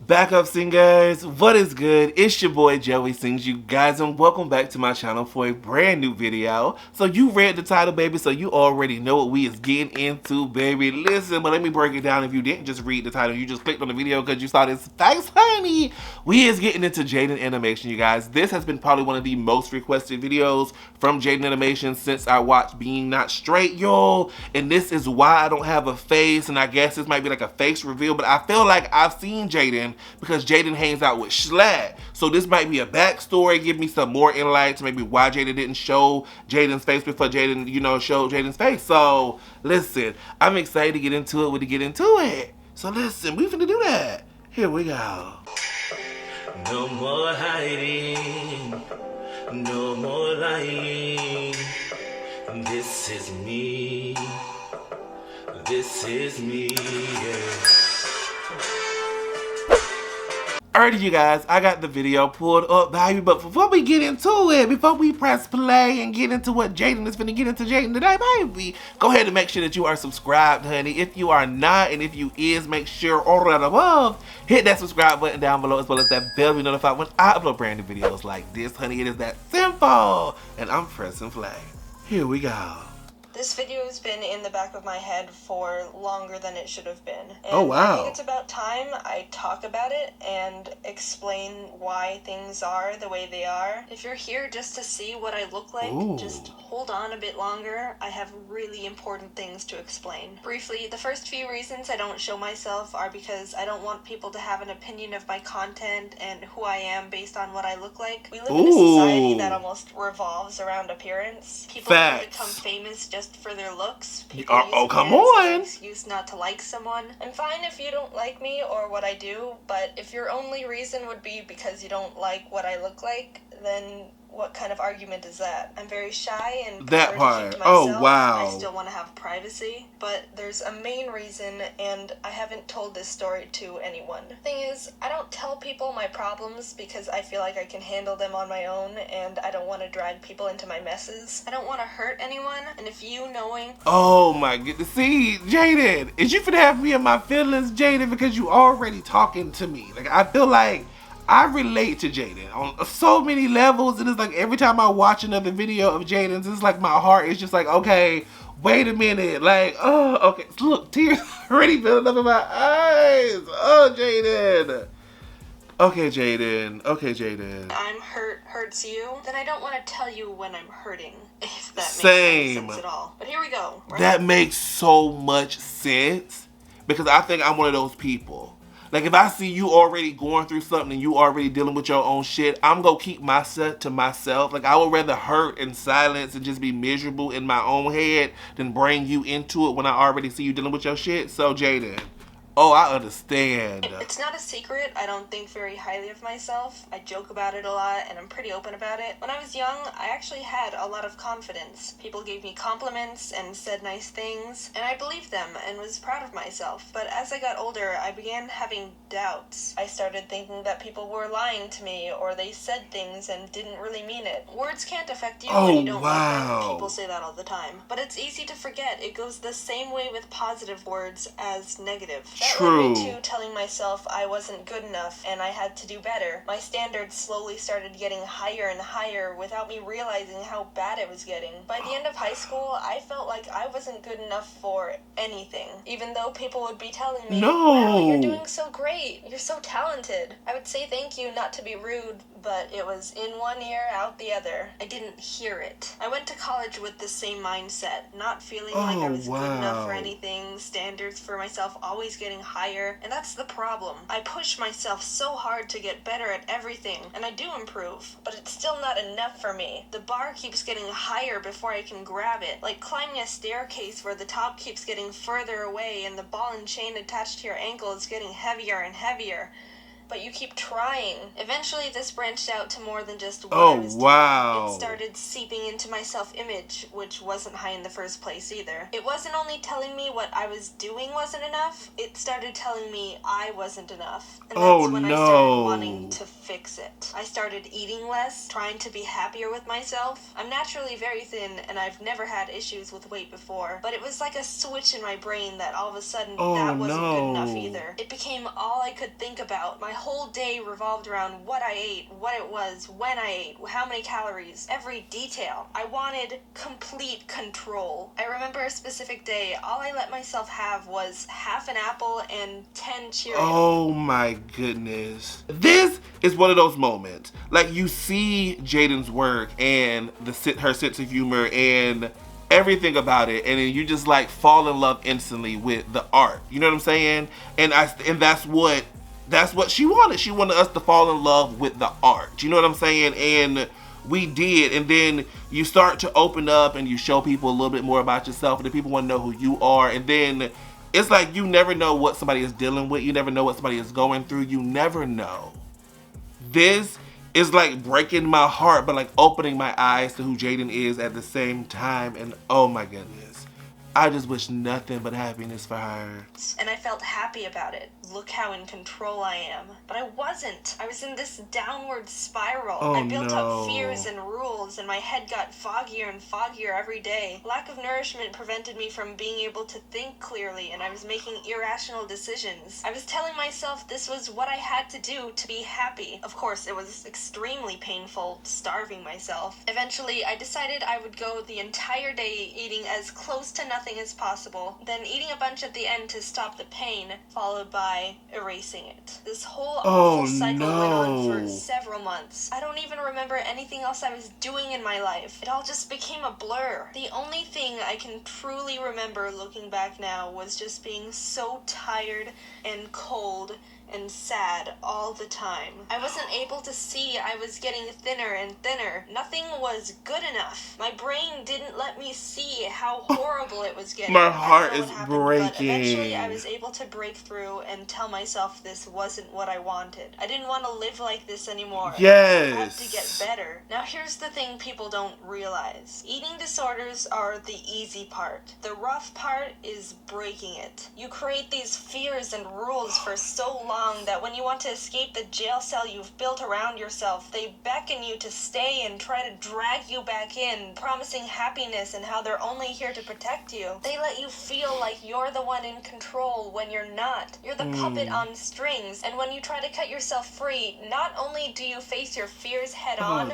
Back up singers, what is good? It's your boy Joey Sings, you guys, and welcome back to my channel for a brand new video. So you read the title, baby, so you already know what we is getting into, baby. Listen, but let me break it down. If you didn't just read the title, you just clicked on the video because you saw this face, honey. We is getting into Jaiden animation, you guys. This has been probably one of the most requested videos from Jaiden animation since I watched Being Not Straight, yo. And this is why I don't have a face, and I guess this might be like a face reveal, but I feel like I've seen Jaiden because Jaiden hangs out with Schlatt. So this might be a backstory, give me some more insight to maybe why Jaiden didn't show Jaiden's face before Jaiden, showed Jaiden's face. So listen, I'm excited to get into it. So listen, we finna do that. Here we go. No more hiding, no more lying. This is me, yeah. Alrighty, you guys, I got the video pulled up, baby, but before we get into it, before we press play and get into what Jaiden is finna get into Jaiden today, baby, go ahead and make sure that you are subscribed, honey. If you are not, and if you is, make sure all right above, hit that subscribe button down below, as well as that bell to be notified when I upload brand new videos like this, honey. It is that simple, and I'm pressing play. Here we go. This video has been in the back of my head for longer than it should have been. And oh, wow. I think it's about time I talk about it and explain why things are the way they are. If you're here just to see what I look like, just hold on a bit longer. I have really important things to explain. Briefly, the first few reasons I don't show myself are because I don't want people to have an opinion of my content and who I am based on what I look like. We live in a society that almost revolves around appearance. People can become famous just for their looks. Oh, come on! Excuse not to like someone. I'm fine if you don't like me or what I do, but if your only reason would be because you don't like what I look like, then what kind of argument is that? I'm very shy and that part. Oh, wow. I still want to have privacy, but there's a main reason, and I haven't told this story to anyone. Thing is, I don't tell people my problems because I feel like I can handle them on my own, and I don't want to drag people into my messes. I don't want to hurt anyone, and if you knowing... Oh my goodness. See, Jaiden, is you finna have me in my feelings, Jaiden, because you already talking to me. Like, I feel like I relate to Jaiden on so many levels, and it's like every time I watch another video of Jaiden's, it's like my heart is just like, okay, wait a minute, like, oh, okay, look, tears already filling up in my eyes. Oh, Jaiden. Okay, Jaiden. I'm hurts you, then I don't want to tell you when I'm hurting, if that makes any sense at all. But here we go. Right? That makes so much sense, because I think I'm one of those people. Like, if I see you already going through something and you already dealing with your own shit, I'm gonna keep myself to myself. Like, I would rather hurt in silence and just be miserable in my own head than bring you into it when I already see you dealing with your shit. So, Jaiden, oh, I understand. It's not a secret. I don't think very highly of myself. I joke about it a lot, and I'm pretty open about it. When I was young, I actually had a lot of confidence. People gave me compliments and said nice things, and I believed them and was proud of myself. But as I got older, I began having doubts. I started thinking that people were lying to me, or they said things and didn't really mean it. Words can't affect you when you don't like them. People say that all the time. But it's easy to forget. It goes the same way with positive words as negative. That led me to telling myself I wasn't good enough and I had to do better. My standards slowly started getting higher and higher without me realizing how bad it was getting. By the end of high school, I felt like I wasn't good enough for anything. Even though people would be telling me, wow, you're doing so great, you're so talented. I would say thank you, not to be rude, but it was in one ear, out the other. I didn't hear it. I went to college with the same mindset, not feeling like I was good enough for anything, standards for myself always getting higher, and that's the problem. I push myself so hard to get better at everything, and I do improve, but it's still not enough for me. The bar keeps getting higher before I can grab it, like climbing a staircase where the top keeps getting further away and the ball and chain attached to your ankle is getting heavier and heavier. But you keep trying. Eventually, this branched out to more than just what I was doing. It started seeping into my self-image, which wasn't high in the first place either. It wasn't only telling me what I was doing wasn't enough, it started telling me I wasn't enough. And that's when I started wanting to fix it. I started eating less, trying to be happier with myself. I'm naturally very thin and I've never had issues with weight before, but it was like a switch in my brain that all of a sudden that wasn't good enough either. It became all I could think about. My whole day revolved around what I ate, what it was, when I ate, how many calories, every detail. I wanted complete control. I remember a specific day, all I let myself have was half an apple and 10 Cheerios. Oh my goodness. This is one of those moments. Like, you see Jaiden's work and her sense of humor and everything about it, and then you just like fall in love instantly with the art. You know what I'm saying? And that's what she wanted. She wanted us to fall in love with the art. You know what I'm saying? And we did. And then you start to open up and you show people a little bit more about yourself, and then people want to know who you are. And then it's like you never know what somebody is dealing with. You never know what somebody is going through. You never know. This is like breaking my heart, but like opening my eyes to who Jaiden is at the same time. And oh my goodness, I just wish nothing but happiness for her. And I felt happy about it. Look how in control I am. But I wasn't. I was in this downward spiral. Oh, I built no. up fears and rules, and my head got foggier and foggier every day. Lack of nourishment prevented me from being able to think clearly, and I was making irrational decisions. I was telling myself this was what I had to do to be happy. Of course, it was extremely painful, starving myself. Eventually, I decided I would go the entire day eating as close to nothing as possible, then eating a bunch at the end to stop the pain, followed by erasing it. This whole awful cycle went on for several months. I don't even remember anything else I was doing in my life. It all just became a blur. The only thing I can truly remember looking back now was just being so tired and cold and sad all the time. I wasn't able to see I was getting thinner and thinner. Nothing was good enough. My brain didn't let me see how horrible it was getting. My heart is breaking. But eventually I was able to break through and tell myself this wasn't what I wanted. I didn't want to live like this anymore. Yes. I had to get better. Now here's the thing people don't realize. Eating disorders are the easy part. The rough part is breaking it. You create these fears and rules for so long that when you want to escape the jail cell you've built around yourself, they beckon you to stay and try to drag you back in, promising happiness and how they're only here to protect you. They let you feel like you're the one in control when you're not. You're the puppet on strings, and when you try to cut yourself free, not only do you face your fears head on,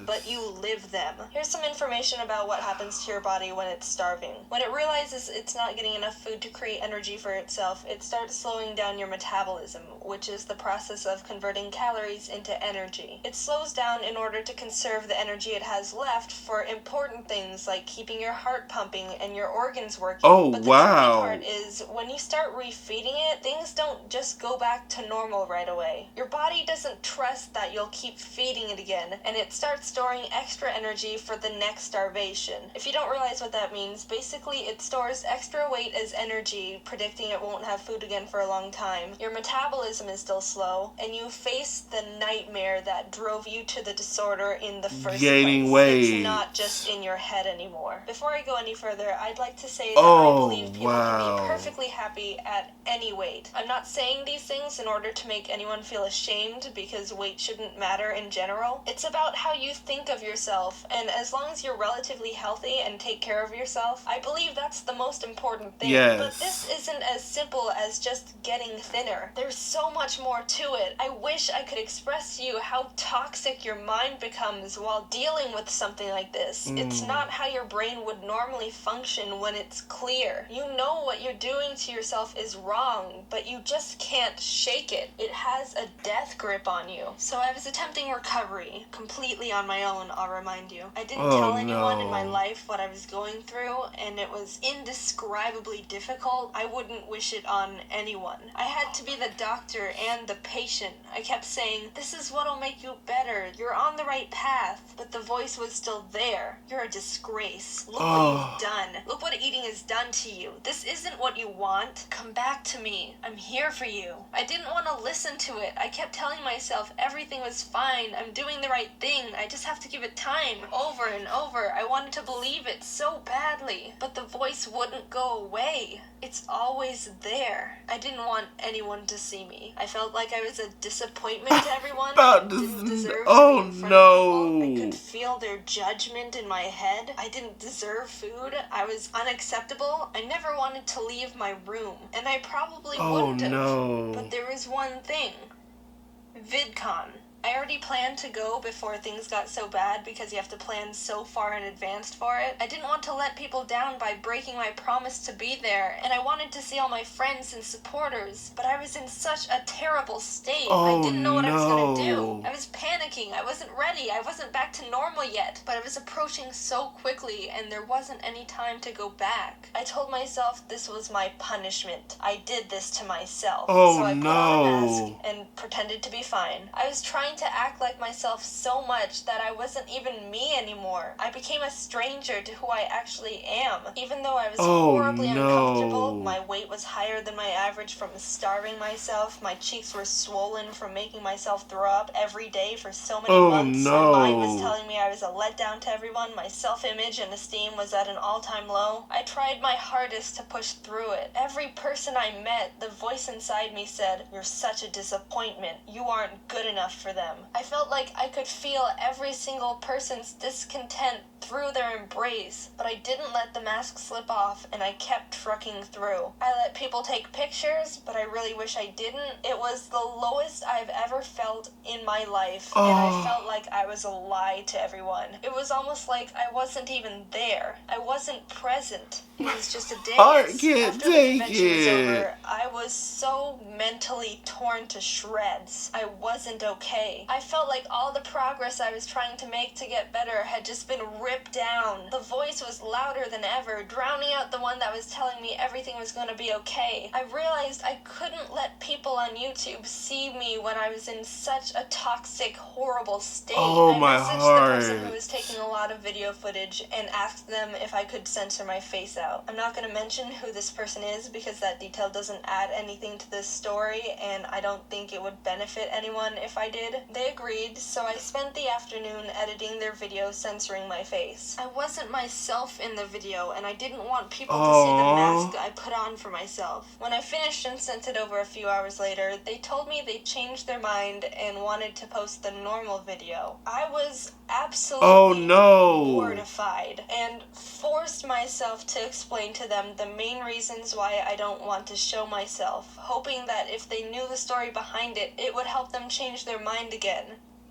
but you live them. Here's some information about what happens to your body when it's starving. When it realizes it's not getting enough food to create energy for itself, it starts slowing down your metabolism, which is the process of converting calories into energy. It slows down in order to conserve the energy it has left for important things like keeping your heart pumping and your organs working. Oh, but the wow. tricky part is when you start refeeding it, things don't just go back to normal right away. Your body doesn't trust that you'll keep feeding it again, and it starts storing extra energy for the next starvation. If you don't realize what that means, basically it stores extra weight as energy, predicting it won't have food again for a long time. Your metabolism is still slow, and you face the nightmare that drove you to the disorder in the first Gaining place. weight. It's not just in your head anymore. Before I go any further, I'd like to say that I believe people can be perfectly happy at any weight. I'm not saying these things in order to make anyone feel ashamed, because weight shouldn't matter in general. It's about how you think of yourself, and as long as you're relatively healthy and take care of yourself, I believe that's the most important thing. Yes. But this isn't as simple as just getting thinner. There's so much more to it. I wish I could express to you how toxic your mind becomes while dealing with something like this. It's not how your brain would normally function when it's clear. You know what you're doing to yourself is wrong, but you just can't shake it. It has a death grip on you. So I was attempting recovery completely on my own, I'll remind you. I didn't tell anyone in my life what I was going through, and it was indescribably difficult. I wouldn't wish it on anyone. I had to be the doctor and the patient. I kept saying, this is what'll make you better. You're on the right path. But the voice was still there. You're a disgrace. Look what you've done. Look what eating has done to you. This isn't what you want. Come back to me. I'm here for you. I didn't want to listen to it. I kept telling myself everything was fine. I'm doing the right thing. I just have to give it time. Over and over. I wanted to believe it so badly. But the voice wouldn't go away. It's always there. I didn't want anyone to see me. me. I felt like I was a disappointment to everyone. Didn't deserve oh to be in front no. of people. I could feel their judgment in my head. I didn't deserve food. I was unacceptable. I never wanted to leave my room, and I probably wouldn't have. No. But there was one thing. VidCon. I already planned to go before things got so bad because you have to plan so far in advance for it. I didn't want to let people down by breaking my promise to be there, and I wanted to see all my friends and supporters, but I was in such a terrible state. I didn't know what I was going to do. I was panicking. I wasn't ready. I wasn't back to normal yet, but I was approaching so quickly, and there wasn't any time to go back. I told myself this was my punishment. I did this to myself. So I put on a mask and pretended to be fine. I was trying to act like myself so much that I wasn't even me anymore. I became a stranger to who I actually am. Even though I was horribly uncomfortable, my weight was higher than my average from starving myself, my cheeks were swollen from making myself throw up every day for so many months. My mind was telling me I was a letdown to everyone, my self-image and esteem was at an all-time low. I tried my hardest to push through it. Every person I met, the voice inside me said, "You're such a disappointment. You aren't good enough for them." I felt like I could feel every single person's discontent through their embrace, but I didn't let the mask slip off, and I kept trucking through. I let people take pictures, but I really wish I didn't. It was the lowest I've ever felt in my life, and I felt like I was a lie to everyone. It was almost like I wasn't even there. I wasn't present. It was just a dance. After the convention was over, I was so mentally torn to shreds. I wasn't okay. I felt like all the progress I was trying to make to get better had just been ripped down. The voice was louder than ever, drowning out the one that was telling me everything was going to be okay. I realized I couldn't let people on YouTube see me when I was in such a toxic, horrible state. I messaged the person who was taking a lot of video footage and asked them if I could censor my face out. I'm not going to mention who this person is because that detail doesn't add anything to this story, and I don't think it would benefit anyone if I did. They agreed, so I spent the afternoon editing their video censoring my face. I wasn't myself in the video, and I didn't want people to see the mask I put on for myself. When I finished and sent it over a few hours later, they told me they changed their mind and wanted to post the normal video. I was absolutely mortified and forced myself to explain to them the main reasons why I don't want to show myself, hoping that if they knew the story behind it, it would help them change their mind again.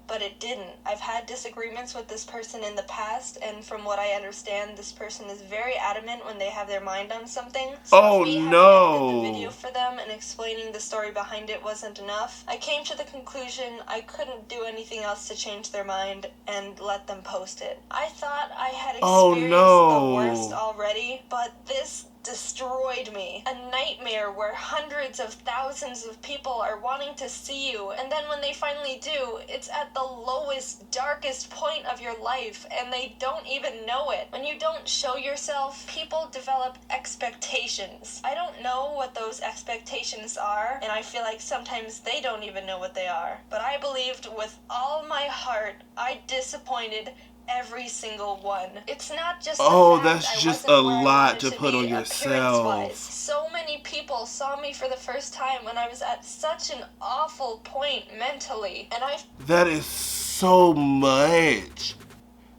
But it didn't. I've had disagreements with this person in the past, and from what I understand, this person is very adamant when they have their mind on something. So me having edited the video for them and explaining the story behind it wasn't enough, I came to the conclusion I couldn't do anything else to change their mind and let them post it. I thought I had experienced the worst already, but this destroyed me. A nightmare where hundreds of thousands of people are wanting to see you, and then when they finally do, it's at the lowest, darkest point of your life, and they don't even know it. When you don't show yourself, people develop expectations. I don't know what those expectations are, and I feel like sometimes they don't even know what they are. But I believed with all my heart I disappointed every single one. It's not just that's just a lot to put on yourself. So many people saw me for the first time when I was at such an awful point mentally, and that is so much.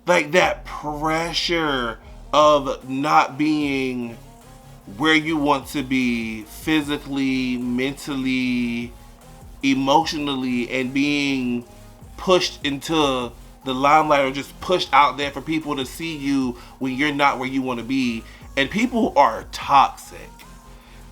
Like that pressure of not being where you want to be physically, mentally, emotionally, and being pushed into the limelight or just pushed out there for people to see you when you're not where you want to be. And people are toxic.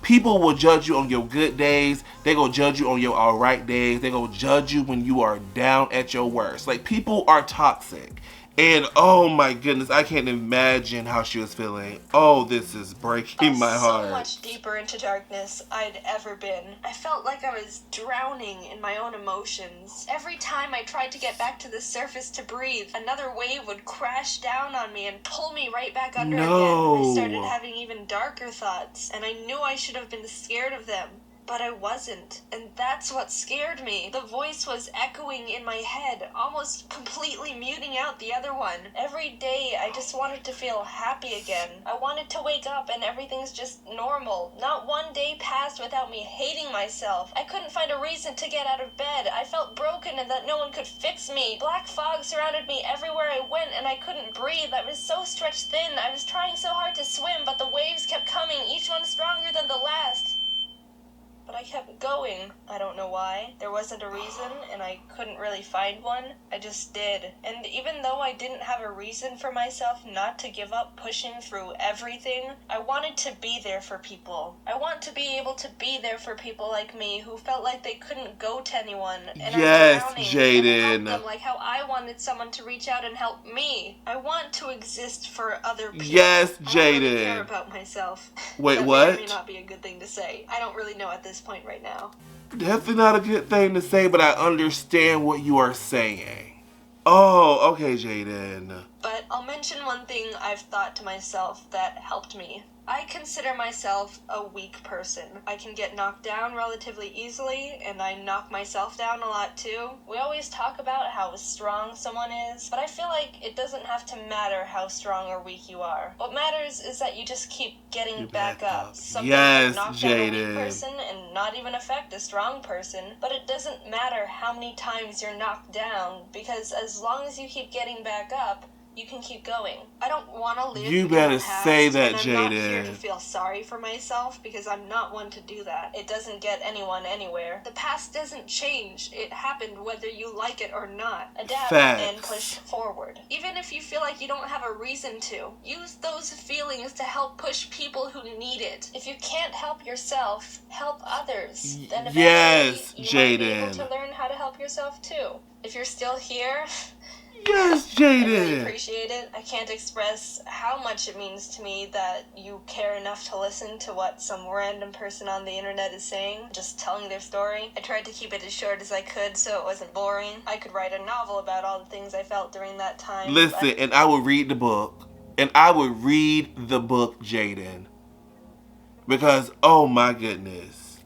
People will judge you on your good days. They gonna judge you on your alright days. They gonna judge you when you are down at your worst. Like, people are toxic. And oh my goodness, I can't imagine how she was feeling. Oh, this is breaking my heart. So much deeper into darkness I'd ever been. I felt like I was drowning in my own emotions. Every time I tried to get back to the surface to breathe, another wave would crash down on me and pull me right back under again. I started having even darker thoughts, and I knew I should have been scared of them. but I wasn't. And that's what scared me. The voice was echoing in my head, almost completely muting out the other one. Every day, I just wanted to feel happy again. I wanted to wake up and everything's just normal. Not one day passed without me hating myself. I couldn't find a reason to get out of bed. I felt broken and that no one could fix me. Black fog surrounded me everywhere I went and I couldn't breathe. I was so stretched thin. I was trying so hard to swim, but the waves kept coming, each one stronger than the last. But I kept going. I don't know why. There wasn't a reason, and I couldn't really find one. I just did. And even though I didn't have a reason for myself not to give up pushing through everything, I wanted to be there for people. I want to be able to be there for people like me who felt like they couldn't go to anyone. And yes, I'm drowning, Jaiden. and help them like how I wanted someone to reach out and help me. I want to exist for other people. Yes, Jaiden. I don't really care about myself. Wait, that what? may or may not be a good thing to say. I don't really know at this point right now. Definitely not a good thing to say, but I understand what you are saying. Oh, okay, Jaiden. But I'll mention one thing I've thought to myself that helped me. I consider myself a weak person. I can get knocked down relatively easily, and I knock myself down a lot too. We always talk about how strong someone is, but I feel like it doesn't have to matter how strong or weak you are. What matters is that you just keep getting back up. Something yes, can knock down a Jaiden. weak person and not even affect a strong person, but it doesn't matter how many times you're knocked down, because as long as you keep getting back up, you can keep going. I don't want to live. You better in the past, say that, and I'm not here Jaiden. to feel sorry for myself because I'm not one to do that. It doesn't get anyone anywhere. The past doesn't change. It happened whether you like it or not. Adapt Facts. and push forward. Even if you feel like you don't have a reason to, use those feelings to help push people who need it. If you can't help yourself, help others. Then eventually Yes, you might be able Jaiden. to learn how to help yourself too. If you're still here, Yes, I really Jaiden. appreciate it. I can't express how much it means to me that you care enough to listen to what some random person on the internet is saying, just telling their story. I tried to keep it as short as I could so it wasn't boring. I could write a novel about all the things I felt during that time. Listen, and I would read the book. And I would read the book, Jaiden. Because, oh my goodness.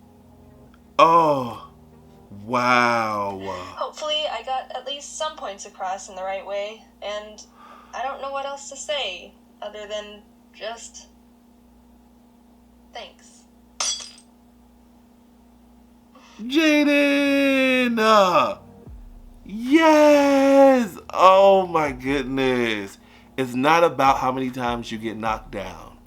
Oh, wow. Hopefully I got at least some points across in the right way, and I don't know what else to say other than just thanks. Jaiden! Yes! Oh my goodness. It's not about how many times you get knocked down.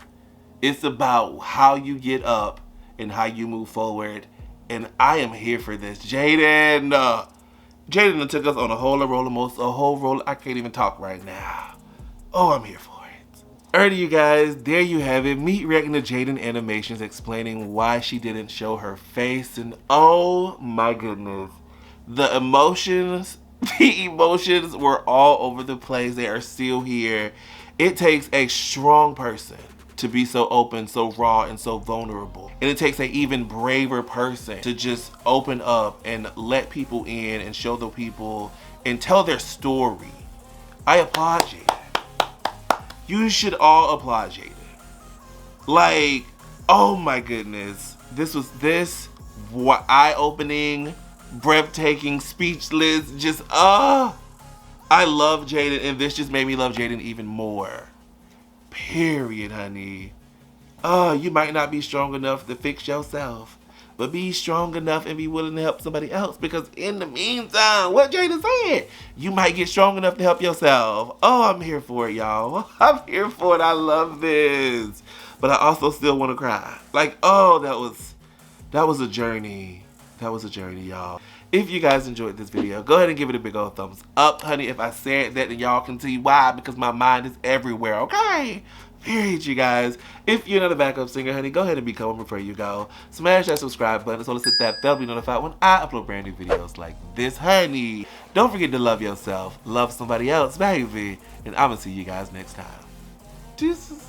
It's about how you get up and how you move forward. And I am here for this. Jaiden! Jaiden took us on a whole roller coaster, a whole roller. I can't even talk right now. Oh, I'm here for it. Alrighty, you guys, there you have it. Me reacting to Jaiden animations explaining why she didn't show her face. And oh my goodness. The emotions were all over the place. They are still here. It takes a strong person to be so open, so raw, and so vulnerable. And it takes an even braver person to just open up and let people in and show the people and tell their story. I applaud Jaiden. You should all applaud Jaiden. Like, oh my goodness. This was eye-opening, breathtaking, speechless, just, I love Jaiden, and this just made me love Jaiden even more. Period, honey. You might not be strong enough to fix yourself, but be strong enough and be willing to help somebody else, because in the meantime, what Jaiden said, you might get strong enough to help yourself. Oh, I'm here for it, y'all. I'm here for it. I love this. But I also still want to cry. Like, oh, that was a journey. That was a journey, y'all. If you guys enjoyed this video, go ahead and give it a big old thumbs up, honey. If I said that, then y'all can see why, because my mind is everywhere, okay? Period, you guys. If you're not a backup singer, honey, go ahead and become one before you go. Smash that subscribe button, so let's hit that bell to be notified when I upload brand new videos like this, honey. Don't forget to love yourself, love somebody else, baby. And I'm gonna see you guys next time. Deuces.